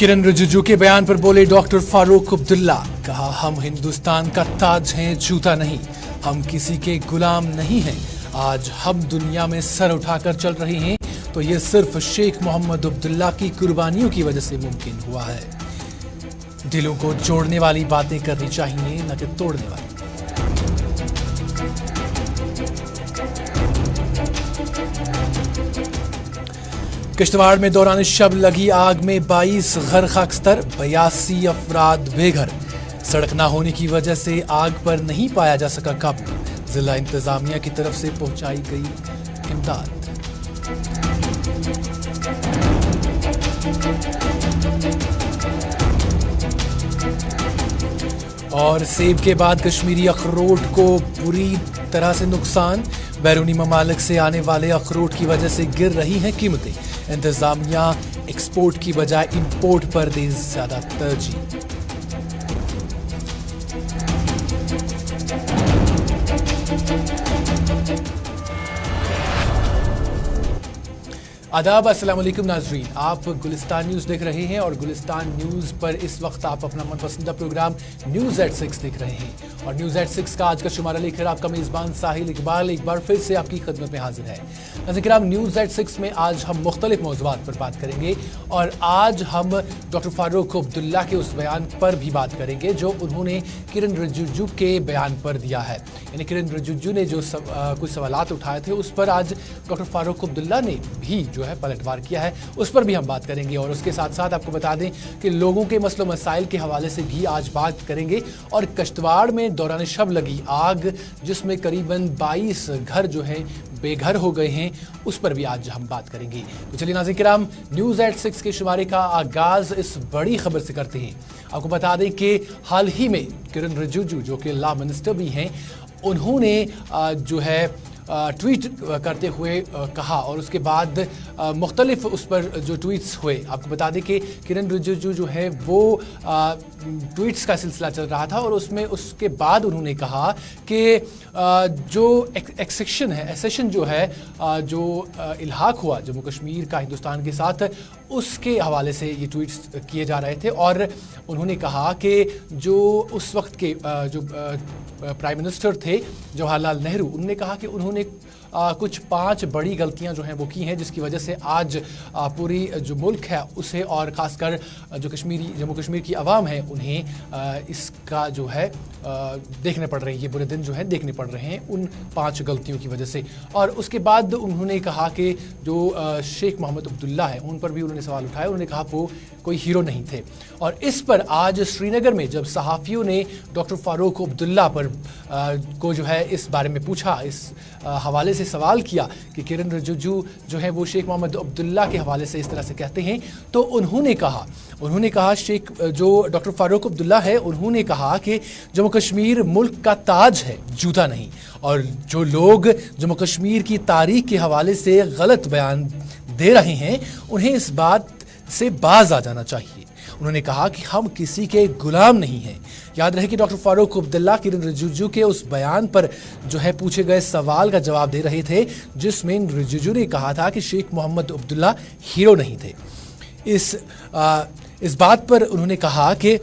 किरण रिजिजू के बयान पर बोले डॉक्टर फारूक अब्दुल्ला। कहा, हम हिंदुस्तान का ताज हैं, जूता नहीं। हम किसी के गुलाम नहीं हैं। आज हम दुनिया में सर उठाकर चल रहे हैं तो ये सिर्फ शेख मोहम्मद अब्दुल्ला की कुर्बानियों की वजह से मुमकिन हुआ है। दिलों को जोड़ने वाली बातें करनी चाहिए, न कि तोड़ने वाली। किश्तवाड़ में दौरान शब लगी आग में 22 घर खाकस्तर, 82 अफराद बेघर। सड़क ना होने की वजह से आग पर नहीं पाया जा सका काबू। जिला इंतजामिया की तरफ से पहुंचाई गई इमदाद। और सेब के बाद कश्मीरी अखरोट को बुरी तरह से नुकसान। बैरूनी ममालिक से आने वाले अखरोट की वजह से गिर रही हैं कीमतें। इंतजामिया एक्सपोर्ट की बजाय इंपोर्ट पर दे ज्यादा तरजीह। आदाब, अस्सलाम वालेकुम नाजरीन। आप गुलिस्तान न्यूज़ देख रहे हैं और गुलिस्तान न्यूज़ पर इस वक्त आप अपना मनपसंदा प्रोग्राम न्यूज़ एट 6 देख रहे हैं। और न्यूज़ एट 6 का आज का शुमारा लेकर आपका मेज़बान साहिल इकबाल एक बार फिर से आपकी खिदमत में हाजिर है। नाज़रीन, न्यूज़ एट 6 में आज हम मुख्तलिफ मौज़ूआत पर बात करेंगे और आज हम डॉक्टर फारूक अब्दुल्ला के उस बयान पर भी बात करेंगे जो उन्होंने किरण रिजिजू के बयान पर दिया है। यानी किरण रिजिजू ने जो कुछ सवालात उठाए थे उस पर आज डॉक्टर फारूक अब्दुल्ला ने भी जो है पलटवार किया है, उस पर भी हम बात करेंगे। और उसके साथ साथ आपको बता दें कि लोगों के मसलों मसाइल के हवाले से भी आज बात करेंगे। और किश्तवाड़ में दौरान शब लगी आग जिसमें करीबन 22 घर जो है बेघर हो गए हैं, उस पर भी आज हम बात करेंगे। तो चलिए नाज़रीन किराम, न्यूज़ एट 6 के शुमारे का आगाज इस बड़ी खबर से करते हैं। आपको बता दें कि हाल ही में किरण रिजिजू जो कि लॉ मिनिस्टर भी हैं, उन्होंने जो है ट्वीट करते हुए कहा और उसके बाद मुख्तलिफ उस पर जो ट्वीट्स हुए। आपको बता दें कि किरण रिजिजू जो है वो ट्वीट्स का सिलसिला चल रहा था और उसमें उसके बाद उन्होंने कहा कि जो एक्सेशन जो है जो इल्हाक हुआ जम्मू कश्मीर का हिंदुस्तान के साथ, उसके हवाले से ये ट्वीट्स किए जा रहे थे। और उन्होंने कहा कि जो उस वक्त के जो प्राइम मिनिस्टर थे जवाहरलाल नेहरू, उन्होंने कहा कि उन्होंने कुछ 5 बड़ी गलतियां जो हैं वो की हैं जिसकी वजह से आज पूरी जो मुल्क है उसे और ख़ासकर जो जम्मू कश्मीर की आवाम है उन्हें इसका जो है देखने पड़ रही है, ये बुरे दिन जो है देखने पड़ रहे हैं उन 5 गलतियों की वजह से। और उसके बाद उन्होंने कहा कि जो शेख मोहम्मद अब्दुल्ला है उन पर भी उन्होंने सवाल उठाए। उन्होंने कहा वो कोई हीरो नहीं थे। और इस पर आज श्रीनगर में जब सहाफ़ियों ने डॉक्टर फारूक अब्दुल्ला पर को जो है इस बारे में पूछा, इस हवाले से सवाल किया कि किरण रिजिजू जो है वो शेख मोहम्मद अब्दुल्ला के हवाले से इस तरह से कहते हैं, तो उन्होंने कहा शेख जो डॉक्टर फारूक अब्दुल्ला है उन्होंने कहा कि जम्मू कश्मीर मुल्क का ताज है, जूता नहीं। और जो लोग जम्मू कश्मीर की तारीख के हवाले से गलत बयान दे रहे हैं उन्हें इस बात से बाज आ जाना चाहिए। उन्होंने कहा कि हम किसी के गुलाम नहीं हैं। याद रहे कि डॉक्टर फारूक अब्दुल्ला किरण रिजिजू के उस बयान पर जो है पूछे गए सवाल का जवाब दे रहे थे जिसमें रिजिजू ने कहा था कि शेख मोहम्मद अब्दुल्ला हीरो नहीं थे। इस बात पर उन्होंने कहा कि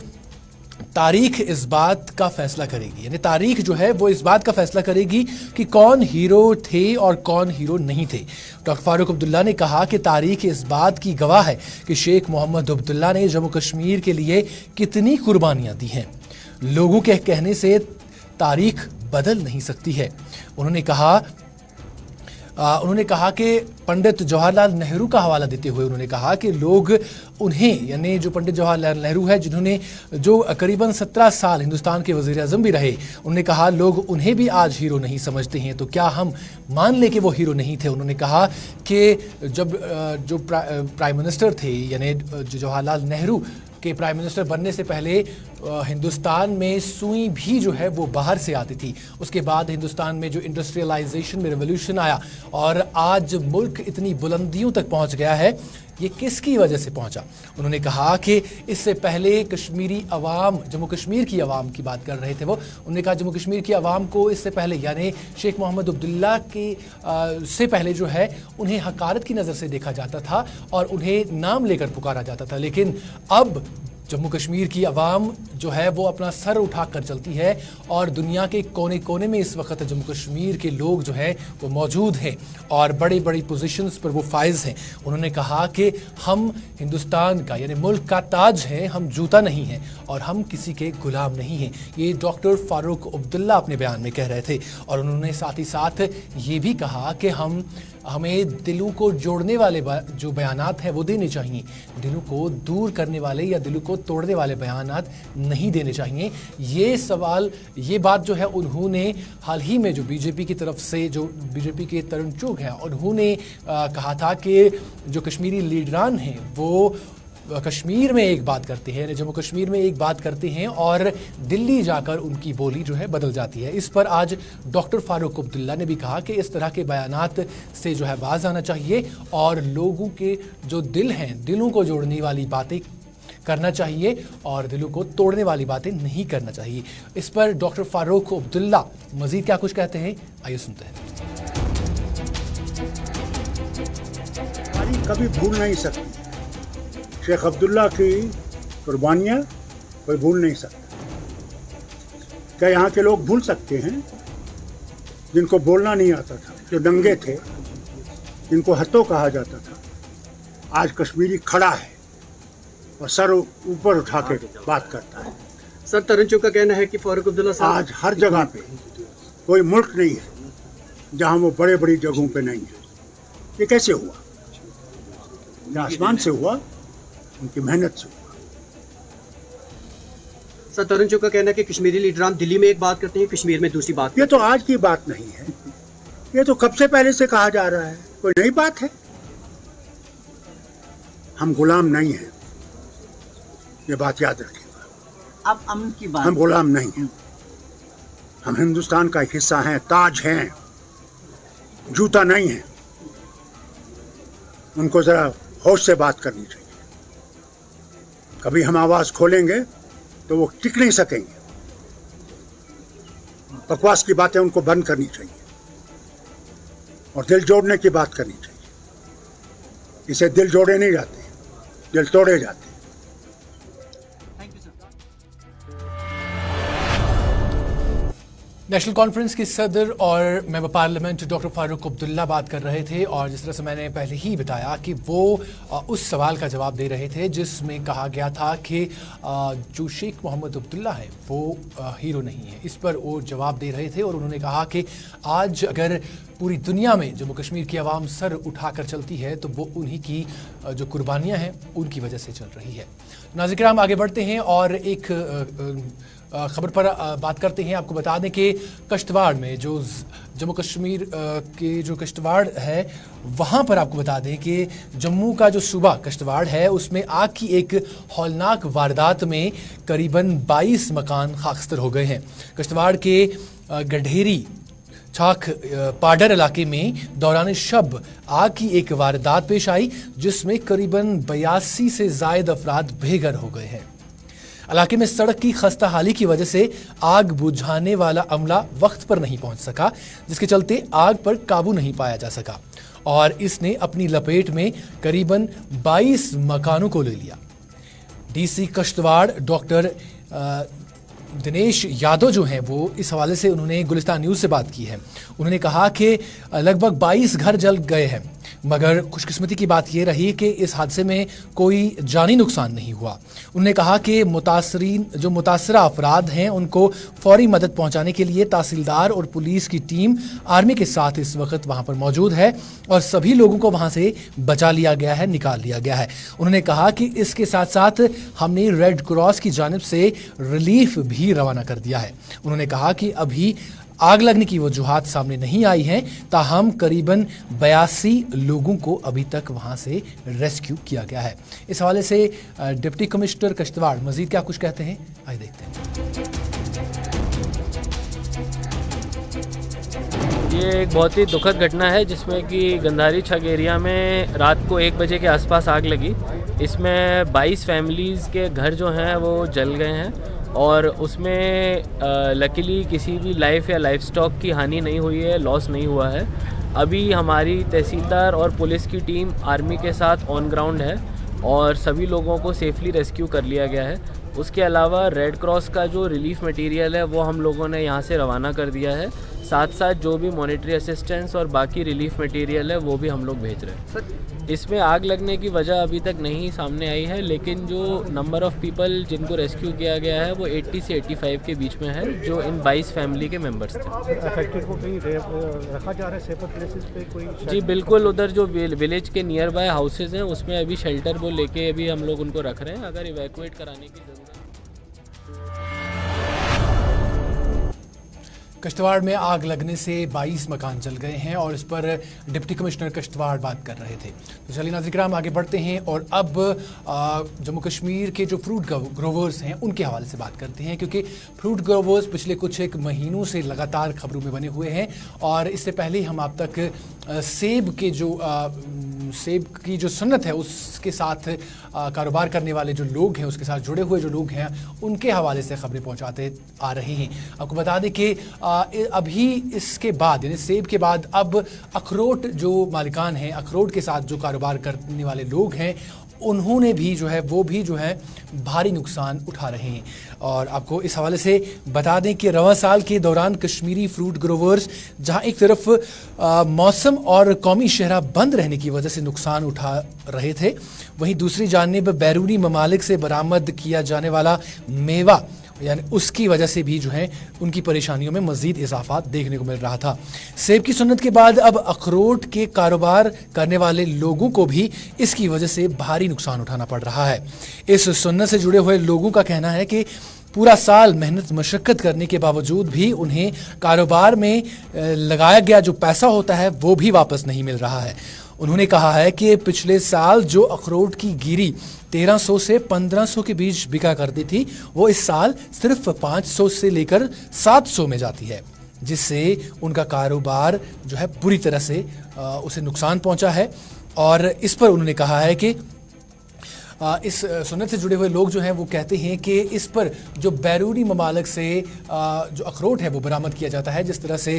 तारीख इस बात का फैसला करेगी, यानी तारीख जो है वो इस बात का फैसला करेगी कि कौन हीरो थे और कौन हीरो नहीं थे। डॉक्टर फारूक अब्दुल्ला ने कहा कि तारीख इस बात की गवाह है कि शेख मोहम्मद अब्दुल्ला ने जम्मू कश्मीर के लिए कितनी कुर्बानियां दी हैं। लोगों के कहने से तारीख बदल नहीं सकती है। उन्होंने कहा कि पंडित जवाहरलाल नेहरू का हवाला देते हुए उन्होंने कहा कि लोग उन्हें, यानी जो पंडित जवाहरलाल नेहरू है जिन्होंने जो करीबन 17 साल हिंदुस्तान के वज़ीर आज़म भी रहे, उन्होंने कहा लोग उन्हें भी आज हीरो नहीं समझते हैं, तो क्या हम मान लें कि वो हीरो नहीं थे। उन्होंने कहा कि जब जो प्राइम मिनिस्टर थे यानी जो जवाहरलाल नेहरू के प्राइम मिनिस्टर बनने से पहले हिंदुस्तान में सुई भी जो है वो बाहर से आती थी। उसके बाद हिंदुस्तान में जो इंडस्ट्रियलाइजेशन में रेवोल्यूशन आया और आज मुल्क इतनी बुलंदियों तक पहुंच गया है ये किसकी वजह से पहुंचा। उन्होंने कहा कि इससे पहले कश्मीरी अवाम, जम्मू कश्मीर की अवाम की बात कर रहे थे वो, उन्होंने कहा जम्मू कश्मीर की अवाम को इससे पहले यानी शेख मोहम्मद अब्दुल्ला के से पहले जो है उन्हें हकारत की नज़र से देखा जाता था और उन्हें नाम लेकर पुकारा जाता था, लेकिन अब जम्मू कश्मीर की आवाम जो है वो अपना सर उठा कर चलती है और दुनिया के कोने कोने में इस वक्त जम्मू कश्मीर के लोग जो हैं वो मौजूद हैं और बड़ी बड़ी पोजीशंस पर वो फाइज हैं। उन्होंने कहा कि हम हिंदुस्तान का यानी मुल्क का ताज हैं, हम जूता नहीं हैं और हम किसी के गुलाम नहीं हैं। ये डॉक्टर फारूक अब्दुल्ला अपने बयान में कह रहे थे और उन्होंने साथ ही साथ ये भी कहा कि हमें दिलों को जोड़ने वाले जो बयानात हैं वो देने चाहिए, दिलों को दूर करने वाले या दिलों को तोड़ने वाले बयानात नहीं देने चाहिए। ये बात जो है उन्होंने हाल ही में जो बीजेपी की तरफ से जो बीजेपी के तरुण चुग हैं उन्होंने कहा था कि जो कश्मीरी लीडरान हैं वो कश्मीर में एक बात करते हैं, जम्मू कश्मीर में एक बात करते हैं और दिल्ली जाकर उनकी बोली जो है बदल जाती है। इस पर आज डॉक्टर फारूक अब्दुल्ला ने भी कहा कि इस तरह के बयानात से जो है बाज आना चाहिए और लोगों के जो दिल हैं, दिलों को जोड़ने वाली बातें करना चाहिए और दिलों को तोड़ने वाली बातें नहीं करना चाहिए। इस पर डॉक्टर फारूक अब्दुल्ला मजीद क्या कुछ कहते हैं, आइए सुनते हैं। कभी भूल नहीं सकती शेख अब्दुल्ला की कुर्बानियाँ, कोई भूल नहीं सकता। क्या यहाँ के लोग भूल सकते हैं जिनको बोलना नहीं आता था, जो नंगे थे, जिनको हत्तो कहा जाता था? आज कश्मीरी खड़ा है और सर ऊपर उठा के बात करता है। सर तरुण चुग का कहना है कि फारूक अब्दुल्ला साहब आज हर जगह पे कोई मुल्क नहीं है जहाँ वो बड़े बड़ी जगहों पे नहीं है। ये कैसे हुआ? ये आसमान से हुआ, उनकी मेहनत से हुआ। सर तरुण चुग का कहना है कि कश्मीरी लीडरान दिल्ली में एक बात करते हैं, कश्मीर में दूसरी बात। ये तो आज की बात नहीं है, ये तो कब से पहले से कहा जा रहा है, कोई नई बात है। हम गुलाम नहीं हैं, ये बात याद रखिएगा। अब अमन की बात, हम गुलाम नहीं हैं, हम हिंदुस्तान का एक हिस्सा हैं, ताज हैं, जूता नहीं है। उनको जरा होश से बात करनी चाहिए। कभी हम आवाज खोलेंगे तो वो टिक नहीं सकेंगे। बकवास की बातें उनको बंद करनी चाहिए और दिल जोड़ने की बात करनी चाहिए। इसे दिल जोड़े नहीं जाते, दिल तोड़े जाते। नेशनल कॉन्फ्रेंस के सदर और member parliament doctor Farooq Abdullah बात कर रहे थे और जिस तरह से मैंने पहले ही बताया कि वो उस सवाल का जवाब दे रहे थे जिसमें कहा गया था कि जो शेख मोहम्मद अब्दुल्ला है वो हीरो नहीं है। इस पर वो जवाब दे रहे थे और उन्होंने कहा कि आज अगर पूरी दुनिया में जम्मू कश्मीर की आवाम सर उठाकर चलती है तो वो उन्हीं की जो कुर्बानियाँ हैं उनकी वजह से चल रही है। नाज़रीन आगे बढ़ते हैं और एक खबर पर बात करते हैं। आपको बता दें कि कश्तवाड़ में जो जम्मू कश्मीर के जो कश्तवाड़ है वहाँ पर आपको बता दें कि जम्मू का जो सूबा कश्तवाड़ है उसमें आग की एक हौलनाक वारदात में करीबन 22 मकान खाकस्तर हो गए हैं। कश्तवाड़ के गढेरी छाख पाडर इलाके में दौरान शब आग की एक वारदात पेश आई जिसमें करीबन 82 से ज़ायद अफराद बेघर हो गए हैं। इलाके में सड़क की खस्ता हाली की वजह से आग बुझाने वाला अमला वक्त पर नहीं पहुंच सका, जिसके चलते आग पर काबू नहीं पाया जा सका और इसने अपनी लपेट में करीबन 22 मकानों को ले लिया। डीसी कश्तवाड़ डॉक्टर दिनेश यादव जो हैं वो इस हवाले से उन्होंने गुलिस्तान न्यूज़ से बात की है। उन्होंने कहा कि लगभग 22 घर जल गए हैं, मगर खुशकिस्मती की बात ये रही कि इस हादसे में कोई जानी नुकसान नहीं हुआ। उन्होंने कहा कि मुतासरा अफराद हैं उनको फौरी मदद पहुंचाने के लिए तहसीलदार और पुलिस की टीम आर्मी के साथ इस वक्त वहां पर मौजूद है और सभी लोगों को वहां से बचा लिया गया है, निकाल लिया गया है। उन्होंने कहा कि इसके साथ साथ हमने रेड क्रॉस की जानिब से रिलीफ भी रवाना कर दिया है। उन्होंने कहा कि अभी आग लगने की वजूहात सामने नहीं आई हैं, ताहम करीबन 82 लोगों को अभी तक वहां से रेस्क्यू किया गया है। इस हवाले से डिप्टी कमिश्नर कश्तवाड़ मजीद क्या कुछ कहते हैं, आइए देखते हैं। ये एक बहुत ही दुखद घटना है जिसमें कि गंधारी छग एरिया में रात को 1 बजे के आसपास आग लगी। इसमें 22 फैमिलीज़ के घर जो हैं वो जल गए हैं और उसमें लकीली किसी भी लाइफ या लाइफ स्टॉक की हानि नहीं हुई है, लॉस नहीं हुआ है। अभी हमारी तहसीलदार और पुलिस की टीम आर्मी के साथ ऑन ग्राउंड है और सभी लोगों को सेफली रेस्क्यू कर लिया गया है। उसके अलावा रेड क्रॉस का जो रिलीफ मटेरियल है वो हम लोगों ने यहाँ से रवाना कर दिया है। साथ साथ जो भी मॉनेटरी असिस्टेंस और बाकी रिलीफ मटेरियल है वो भी हम लोग भेज रहे हैं। इसमें आग लगने की वजह अभी तक नहीं सामने आई है, लेकिन जो नंबर ऑफ़ पीपल जिनको रेस्क्यू किया गया है वो 80 से 85 के बीच में है, जो इन 22 फैमिली के मेंबर्स थे। अफेक्टेड को कहीं रखा जा रहा है सेफर प्लेसेस पे कोई? जी बिल्कुल, उधर जो विलेज के नियर बाय हाउसेज हैं उसमें अभी शेल्टर वो लेके अभी हम लोग उनको रख रहे हैं। अगर इवैक्यूएट कराने की ज़रूरत किश्तवाड़ में आग लगने से 22 मकान जल गए हैं और इस पर डिप्टी कमिश्नर किश्तवाड़ बात कर रहे थे। तो चलिए नाज़रीन किराम आगे बढ़ते हैं और अब जम्मू कश्मीर के जो फ्रूट ग्रोवर्स हैं उनके हवाले से बात करते हैं, क्योंकि फ्रूट ग्रोवर्स पिछले कुछ एक महीनों से लगातार खबरों में बने हुए हैं। और इससे पहले हम आप तक सेब की जो सुन्नत है उसके साथ कारोबार करने वाले जो लोग हैं, उसके साथ जुड़े हुए जो लोग हैं, उनके हवाले से खबरें पहुंचाते आ रहे हैं। आपको बता दें कि अभी इसके बाद यानी सेब के बाद अब अखरोट जो मालिकान हैं, अखरोट के साथ जो कारोबार करने वाले लोग हैं, उन्होंने भी जो है वो भी जो है भारी नुकसान उठा रहे हैं। और आपको इस हवाले से बता दें कि रवां साल के दौरान कश्मीरी फ्रूट ग्रोवर्स जहां एक तरफ मौसम और कौमी शहरा बंद रहने की वजह से नुकसान उठा रहे थे, वहीं दूसरी जानिब बैरूनी ममालिक से बरामद किया जाने वाला मेवा यानी उसकी वजह से भी जो है उनकी परेशानियों में मज़ीद इजाफा देखने को मिल रहा था। सेब की सुन्नत के बाद अब अखरोट के कारोबार करने वाले लोगों को भी इसकी वजह से भारी नुकसान उठाना पड़ रहा है। इस सुन्नत से जुड़े हुए लोगों का कहना है कि पूरा साल मेहनत मशक्क़त करने के बावजूद भी उन्हें कारोबार में लगाया गया जो पैसा होता है वो भी वापस नहीं मिल रहा है। उन्होंने कहा है कि पिछले साल जो अखरोट की गिरी 1300 से 1500 के बीच बिका करती थी, वो इस साल सिर्फ 500 से लेकर 700 में जाती है, जिससे उनका कारोबार जो है पूरी तरह से उसे नुकसान पहुंचा है। और इस पर उन्होंने कहा है कि इस सुन्नत से जुड़े हुए लोग जो हैं वो कहते हैं कि इस पर जो बैरूनी ममालिक से जो अखरोट है वो बरामद किया जाता है, जिस तरह से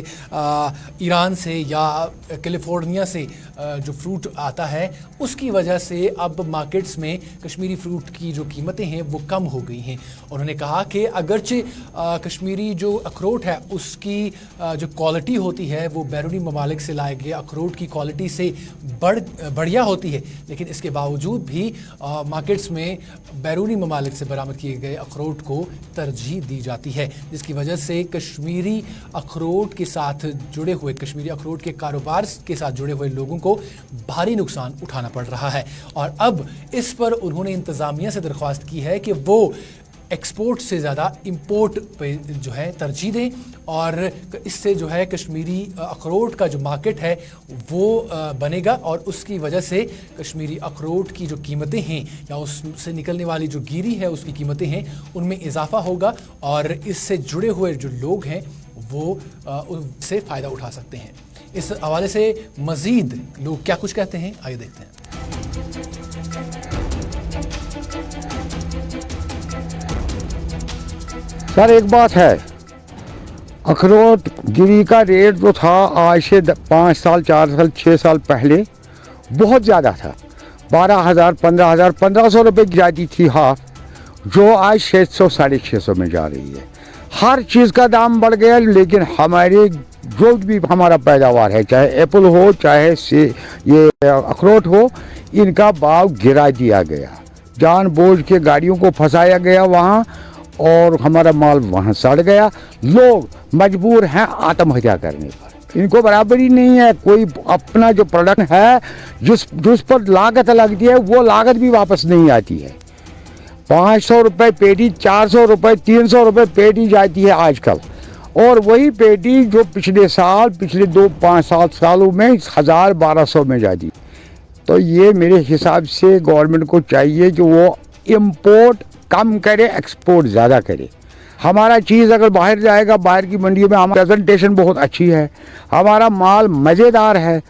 ईरान से या कैलिफोर्निया से जो फ्रूट आता है, उसकी वजह से अब मार्केट्स में कश्मीरी फ्रूट की जो कीमतें हैं वो कम हो गई हैं। उन्होंने कहा कि अगरचे कश्मीरी जो अखरोट है उसकी जो क्वालिटी होती है वो बैरूनी ममालिक से लाए गए अखरोट की क्वालिटी से बढ़िया होती है, लेकिन इसके बावजूद भी मार्केट्स में बैरूनी ममालिक से बरामद किए गए अखरोट को तरजीह दी जाती है, जिसकी वजह से कश्मीरी अखरोट के साथ जुड़े हुए, कश्मीरी अखरोट के कारोबार के साथ जुड़े हुए लोगों को भारी नुकसान उठाना पड़ रहा है। और अब इस पर उन्होंने इंतज़ामिया से दरख्वास्त की है कि वो एक्सपोर्ट से ज़्यादा इंपोर्ट पे जो है तरजीह दें और इससे जो है कश्मीरी अखरोट का जो मार्केट है वो बनेगा और उसकी वजह से कश्मीरी अखरोट की जो कीमतें हैं या उससे निकलने वाली जो गिरी है उसकी कीमतें हैं उनमें इजाफा होगा और इससे जुड़े हुए जो लोग हैं वो उससे फ़ायदा उठा सकते हैं। इस हवाले से मज़ीद लोग क्या कुछ कहते हैं, आइए देखते हैं। सर एक बात है, अखरोट गिरी का रेट जो था आज से 5 साल 4 साल 6 साल पहले बहुत ज़्यादा था, 12,000 15,000 1500 रुपये की जाती थी हाफ, जो आज 600 650 में जा रही है। हर चीज़ का दाम बढ़ गया, लेकिन हमारे जो भी हमारा पैदावार है, चाहे एप्पल हो चाहे से ये अखरोट हो, इनका भाव गिरा दिया गया, जानबूझ के गाड़ियों को फंसाया गया वहाँ और हमारा माल वहाँ सड़ गया। लोग मजबूर हैं आत्महत्या करने पर, इनको बराबरी नहीं है। कोई अपना जो प्रोडक्ट है जिस पर लागत लगती है वो लागत भी वापस नहीं आती है। 500 रुपये पेटी, 400 रुपये 300 रुपये पेटी जाती है आजकल, और वही पेटी जो पिछले 2-5 सालों में 1000-1200 में जाती। तो ये मेरे हिसाब से गवर्नमेंट को चाहिए कि वो इम्पोर्ट कम करे, एक्सपोर्ट ज़्यादा करे। हमारा चीज़ अगर बाहर जाएगा, बाहर की मंडियों में हमारी प्रेजेंटेशन बहुत अच्छी है, हमारा माल मज़ेदार है,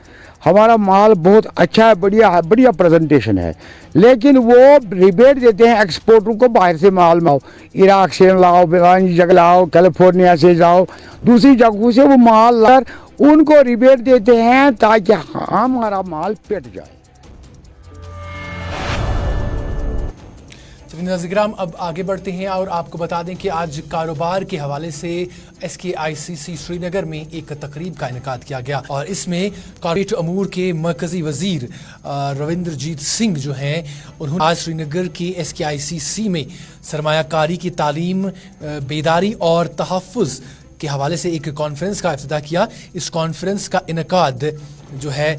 हमारा माल बहुत अच्छा है, बढ़िया प्रेजेंटेशन है, लेकिन वो रिबेट देते हैं एक्सपोर्टर को, बाहर से माल लाओ, इराक से लाओ, बेगानी जगह लाओ, कैलिफोर्निया से जाओ, दूसरी जगहों से वो माल लाकर उनको रिबेट देते हैं ताकि हमारा माल पिट जाए। नाज़रीन, अब आगे बढ़ते हैं और आपको बता दें कि आज कारोबार के हवाले से SKICC श्रीनगर में एक तकरीब का इनेकाद किया गया और इसमें कॉर्पोरेट अमूर के मरकज़ी वज़ीर रविंद्रजीत सिंह जो हैं उन्होंने आज श्रीनगर के SKICC में सरमायाकारी की तालीम, बेदारी और तहफ़्फ़ुज़ के हवाले से एक कॉन्फ्रेंस का इफ्तिताह किया। इस कॉन्फ्रेंस का इनेकाद जो है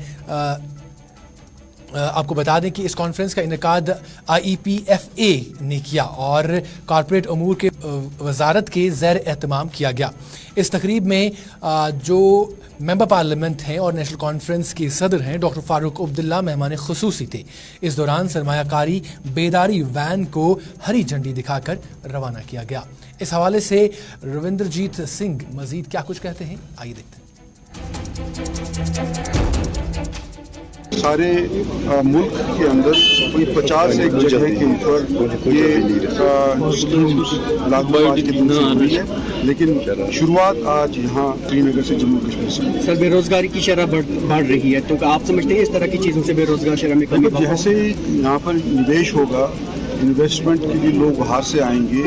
आपको बता दें कि इस कॉन्फ्रेंस का इनेकाद IEPFA ने किया और कॉर्पोरेट अमूर के वजारत के ज़ैर एहतमाम किया गया। इस तकरीब में जो मेंबर पार्लियामेंट हैं और नेशनल कॉन्फ्रेंस के सदर हैं डॉक्टर फारूक अब्दुल्ला मेहमान खुसूसी थे। इस दौरान सरमायाकारी बेदारी वैन को हरी झंडी दिखाकर रवाना किया गया। इस हवाले से रविंद्रजीत सिंह मजीद क्या कुछ कहते हैं, आइए देखते हैं। सारे मुल्क के अंदर कोई 50 एक जगह के ऊपर ये स्कीम्स लागू आज के दिन से हुई है, लेकिन शुरुआत आज यहाँ श्रीनगर से जम्मू कश्मीर से। सर, बेरोजगारी की शरह बढ़ रही है, तो आप समझते हैं इस तरह की चीज़ों से बेरोजगार शरह में कमी? जैसे यहाँ पर निवेश होगा, इन्वेस्टमेंट के लिए लोग बाहर से आएंगे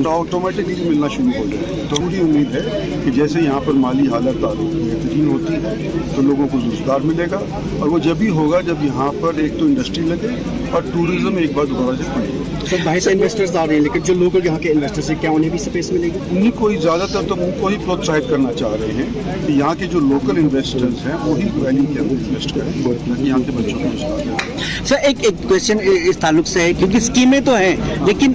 तो ऑटोमेटिकली मिलना शुरू हो जाए। तो पूरी उम्मीद है कि जैसे यहाँ पर माली हालत बेहतरीन होती है तो लोगों को रोजगार मिलेगा, और वो जब भी होगा जब यहाँ पर एक तो इंडस्ट्री लगे और टूरिज्म एक बार दोबारा से खुलेगा। सर, बाहर से इन्वेस्टर्स आ रहे हैं, लेकिन जो लोकल यहाँ के इन्वेस्टर्स हैं क्या उन्हें भी स्पेस मिलेगी? उन्हीं को ही ज़्यादातर तो उनको ही प्रोत्साहित करना चाह रहे हैं कि यहाँ के जो लोकल इन्वेस्टर्स हैं वही वैली के अंदर इन्वेस्ट करें, ताकि यहाँ के बच्चों को रोजगार। सर, एक क्वेश्चन इस ताल्लुक से है, क्योंकि स्कीमें तो हैं लेकिन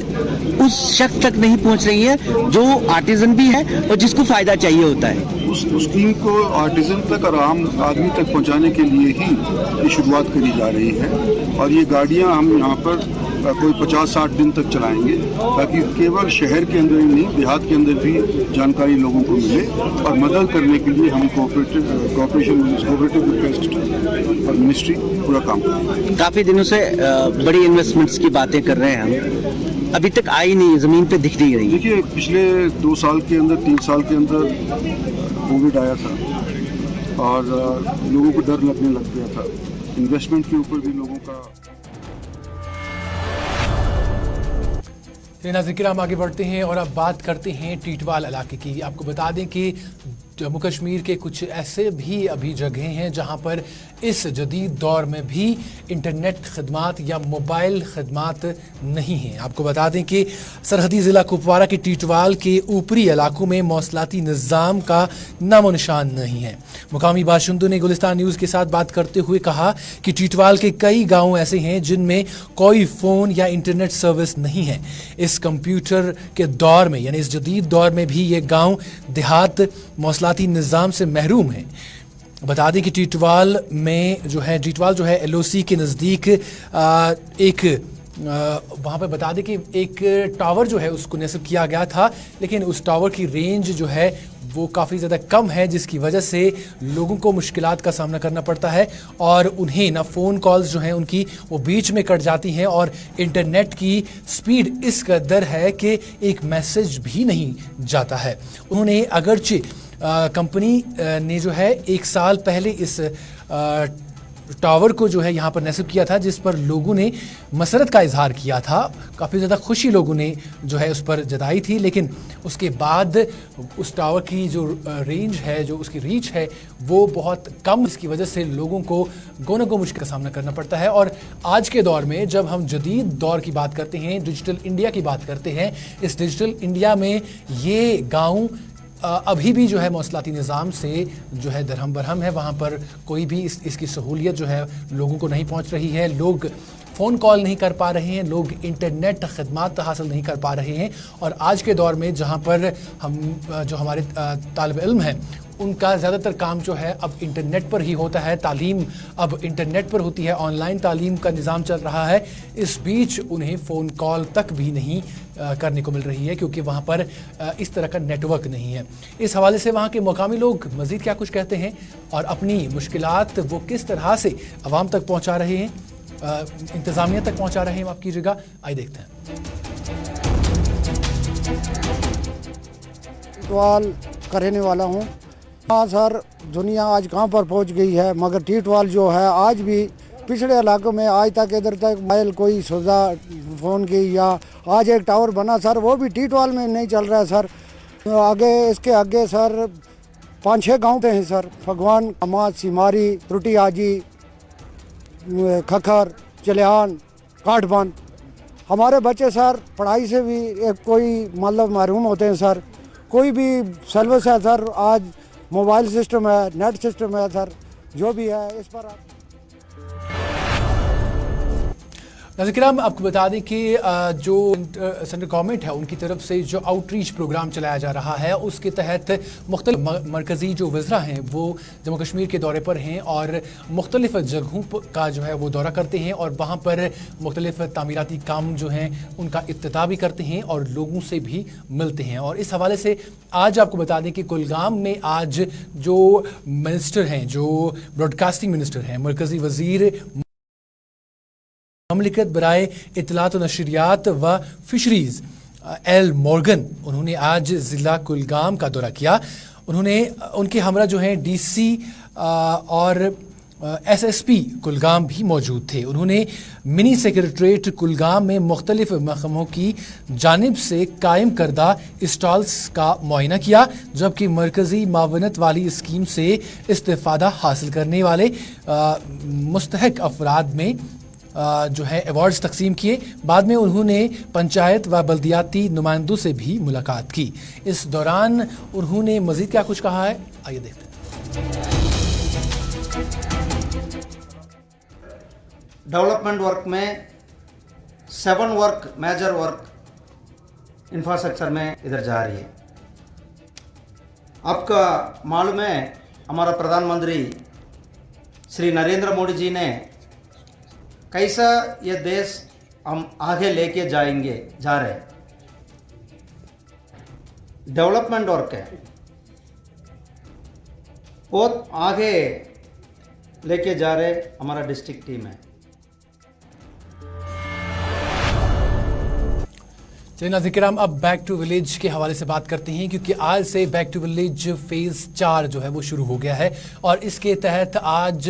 उस शख्स तक नहीं पहुंच रही है जो आर्टिजन भी है और जिसको फायदा चाहिए होता है। उस स्कीम को आर्टिजन तक और आम आदमी तक पहुंचाने के लिए ही ये शुरुआत करी जा रही है, और ये गाड़ियां हम यहाँ पर कोई 50-60 दिन तक चलाएंगे ताकि केवल शहर के अंदर ही नहीं देहात के अंदर भी जानकारी लोगों को मिले, और मदद करने के लिए हम कोऑपरेटिव और मिनिस्ट्री पूरा काम करेंगे। काफ़ी दिनों से बड़ी इन्वेस्टमेंट्स की बातें कर रहे हैं हम, अभी तक आई नहीं, ज़मीन पे दिख नहीं रही। देखिए, पिछले 2 साल के अंदर 3 साल के अंदर कोविड आया था और लोगों को डर लगने लग गया था, इन्वेस्टमेंट के ऊपर भी लोगों का। नाज़रीन, हम आगे बढ़ते हैं और अब बात करते हैं टीटवाल इलाके की। आपको बता दें कि जम्मू कश्मीर के कुछ ऐसे भी अभी जगह हैं जहां पर इस जदीद दौर में भी इंटरनेट खदमात या मोबाइल खदमात नहीं हैं। आपको बता दें कि सरहदी ज़िला कुपवारा के टीटवाल के ऊपरी इलाकों में मौसलाती निज़ाम का नामो निशान नहीं है। मुकामी बाशिंदों ने गुलिस्तान न्यूज़ के साथ बात करते हुए कहा कि टीटवाल के कई गाँव ऐसे हैं जिनमें कोई फ़ोन या इंटरनेट सर्विस नहीं है। इस कंप्यूटर के दौर में यानी इस जदीद दौर में भी ये गाँव देहात मौसलाती निज़ाम से महरूम है। बता दें कि टीटवाल जो है LOC के नज़दीक वहाँ पे बता दें कि एक टावर जो है उसको नस्ब किया गया था, लेकिन उस टावर की रेंज जो है वो काफ़ी ज़्यादा कम है, जिसकी वजह से लोगों को मुश्किलात का सामना करना पड़ता है और उन्हें ना फ़ोन कॉल्स जो हैं उनकी वो बीच में कट जाती हैं, और इंटरनेट की स्पीड इस कदर है कि एक मैसेज भी नहीं जाता है। उन्होंने अगरचे कंपनी ने जो है 1 साल पहले इस टावर को जो है यहाँ पर नस्ब किया था, जिस पर लोगों ने मसरत का इजहार किया था, काफ़ी ज़्यादा खुशी लोगों ने जो है उस पर जताई थी, लेकिन उसके बाद उस टावर की जो रेंज है, जो उसकी रीच है वो बहुत कम, इसकी वजह से लोगों को गोनो को मुश्किल का सामना करना पड़ता है। और आज के दौर में जब हम जदीद दौर की बात करते हैं, डिजिटल इंडिया की बात करते हैं, इस डिजिटल इंडिया में ये गाँव अभी भी जो है मौसलाती निज़ाम से जो है दरहम बरहम है। वहाँ पर कोई भी इसकी सहूलियत जो है लोगों को नहीं पहुँच रही है। लोग फ़ोन कॉल नहीं कर पा रहे हैं, लोग इंटरनेट खदमात हासिल नहीं कर पा रहे हैं। और आज के दौर में जहाँ पर हम जो हमारे तालिब इल्म हैं उनका ज़्यादातर काम जो है अब इंटरनेट पर ही होता है, तालीम अब इंटरनेट पर होती है, ऑनलाइन तालीम का निज़ाम चल रहा है। इस बीच उन्हें फ़ोन कॉल तक भी नहीं करने को मिल रही है क्योंकि वहाँ पर इस तरह का नेटवर्क नहीं है। इस हवाले से वहाँ के मुकामी लोग मज़ीद क्या कुछ कहते हैं और अपनी मुश्किलात वो किस तरह से आवाम तक पहुँचा रहे हैं, इंतज़ामिया तक पहुँचा रहे हैं, माफ़ कीजिएगा, आइए देखते हैं। सवाल करने वाला हूँ। हाँ सर, दुनिया आज कहाँ पर पहुँच गई है, मगर टीटवाल जो है आज भी पिछड़े इलाकों में आज तक इधर तक मोबाइल कोई सुविधा फ़ोन की या आज एक टावर बना सर, वो भी टीटवाल में नहीं चल रहा है सर। आगे इसके आगे सर 5-6 गाँव हैं सर, भगवान, अमाद, सिमारी, त्रुटी आजी, खखर, चलियान, काठबंद। हमारे बच्चे सर पढ़ाई से भी कोई मतलब महरूम होते हैं सर। कोई भी सर्विस है सर, आज मोबाइल सिस्टम है, नेट सिस्टम है सर, जो भी है इस पर आप नाज़रीन किराम आपको बता दें कि जो सेंट्रल गवर्नमेंट है उनकी तरफ से जो आउटरीच प्रोग्राम चलाया जा रहा है उसके तहत मुख्तलिफ मरकज़ी जो वज़रा हैं वो जम्मू कश्मीर के दौरे पर हैं और मुख्तलिफ जगहों का जो है वो दौरा करते हैं और वहाँ पर मुख्तलिफ तामीराती काम जो हैं उनका इफ्तिताह भी करते हैं और लोगों से भी मिलते हैं। और इस हवाले से आज आपको बता दें कि कुलगाम में आज जो मिनिस्टर हैं, जो ब्रॉडकास्टिंग मिनिस्टर हैं, मरकज़ी वज़ीर ममलिकत बराए इत्तलात व नशरियात व फिशरीज़ एल मॉर्गन, उन्होंने आज ज़िला कुलगाम का दौरा किया। उन्होंने उनके हमरा जो हैं DC और SSP कुलगाम भी मौजूद थे। उन्होंने मिनी सेक्रेटरीट कुलगाम में मुख्तलिफ महकमों की जानिब से कायम करदा स्टॉल्स का मुआयना किया, जबकि मरकज़ी मावनत वाली स्कीम से इस्तिफ़ादा हासिल करने वाले मुस्तहक अफराद में जो है अवार्ड्स तकसीम किए। बाद में उन्होंने पंचायत व बल्दियाती नुमाइंदों से भी मुलाकात की। इस दौरान उन्होंने मज़ीद क्या कुछ कहा है, आइए देखते हैं। डेवलपमेंट वर्क में 7 वर्क मेजर वर्क इंफ्रास्ट्रक्चर में इधर जा रही है। आपका मालूम है हमारा प्रधानमंत्री श्री नरेंद्र मोदी जी ने कैसा ये देश हम आगे लेके जा रहे हैं। डेवलपमेंट वर्क है, बहुत आगे लेके जा रहे हमारा डिस्ट्रिक्ट टीम है। चलिए नाज़रीन किराम अब बैक टू विलेज के हवाले से बात करते हैं क्योंकि आज से बैक टू विलेज फ़ेज़ 4 जो है वो शुरू हो गया है और इसके तहत आज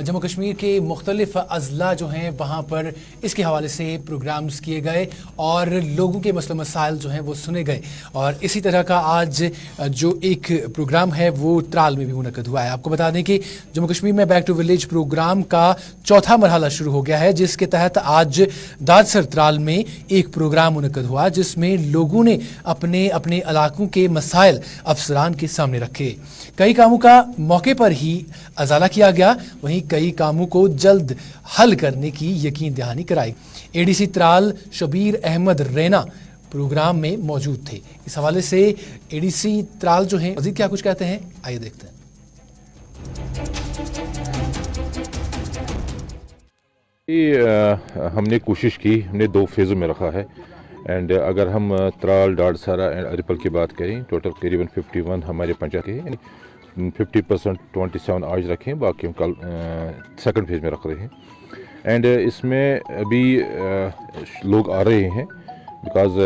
जम्मू कश्मीर के मुख्तलिफ अज़ला जो हैं वहाँ पर इसके हवाले से प्रोग्राम्स किए गए और लोगों के मसले मसाइल जो हैं वो सुने गए। और इसी तरह का आज जो एक प्रोग्राम है वो त्राल में भी मुनक़द हुआ है। आपको बता दें कि जम्मू कश्मीर में बैक टू विलेज प्रोग्राम का चौथा मरहला शुरू हो गया है, जिसके तहत आज दादसर त्राल में एक प्रोग्राम मुनक़द हुआ जिसमें लोगों ने अपने अपने इलाकों के मसाइल अफसरान के सामने रखे। कई कामों का मौके पर ही अजाला किया गया, वहीं कई कामों को जल्द हल करने की यकीन दहानी कराई। ADC त्राल शबीर अहमद रैना प्रोग्राम में मौजूद थे। इस हवाले से ADC त्राल जो हैं मज़ीद क्या कुछ कहते हैं, आइए देखते हैं। हमने कोशिश की, हमने 2 फेज़ों में रखा है एंड अगर हम त्राल, डाडसारा एंड अरिपल की बात करें टोटल करीबन 51 हमारे पंचायत के हैं, 50% 27 आज रखें, बाकी हम कल सेकंड फेज़ में रख रहे हैं। एंड इसमें अभी लोग आ रहे हैं बिकॉज़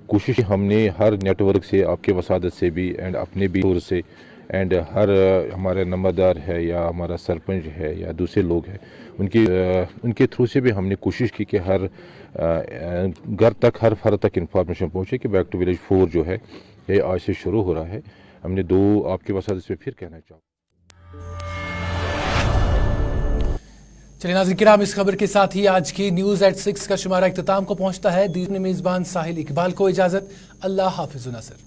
कोशिश हमने हर नेटवर्क से, आपके वसादत से भी एंड अपने भी तौर से एंड हर हमारे नंबरदार है या हमारा सरपंच है या दूसरे लोग हैं उनके थ्रू से भी हमने कोशिश की कि हर घर तक, हर फर्द तक इंफॉर्मेशन पहुँचे कि बैक टू विलेज 4 जो है ये आज से शुरू हो रहा है। हमने 2 आपके वसादत से फिर कहना चाहूँ। चलिए नाज़रीन किराम, इस खबर के साथ ही आज की न्यूज़ एट 6 का शुमारा इख्तिताम को पहुँचता है। दीन मेज़बान साहिल इकबाल को इजाज़त। अल्लाह हाफिज़ नासिर।